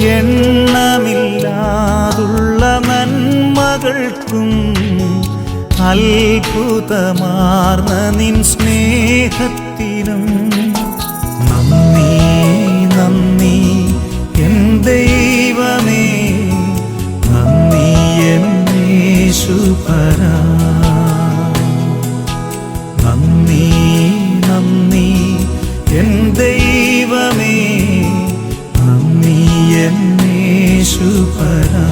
എണ്ണമില്ലാതുള്ള നന്മകൾക്കും അത്ഭുതമാർന്ന നിൻ സ്നേഹത്തിനും നന്ദി നന്ദി എൻ ദൈവമേ, നന്ദി എൻ യേശുപരാ. നന്ദി നന്ദി എൻ ദൈവമേ, നന്ദി എൻ യേശുപരാ.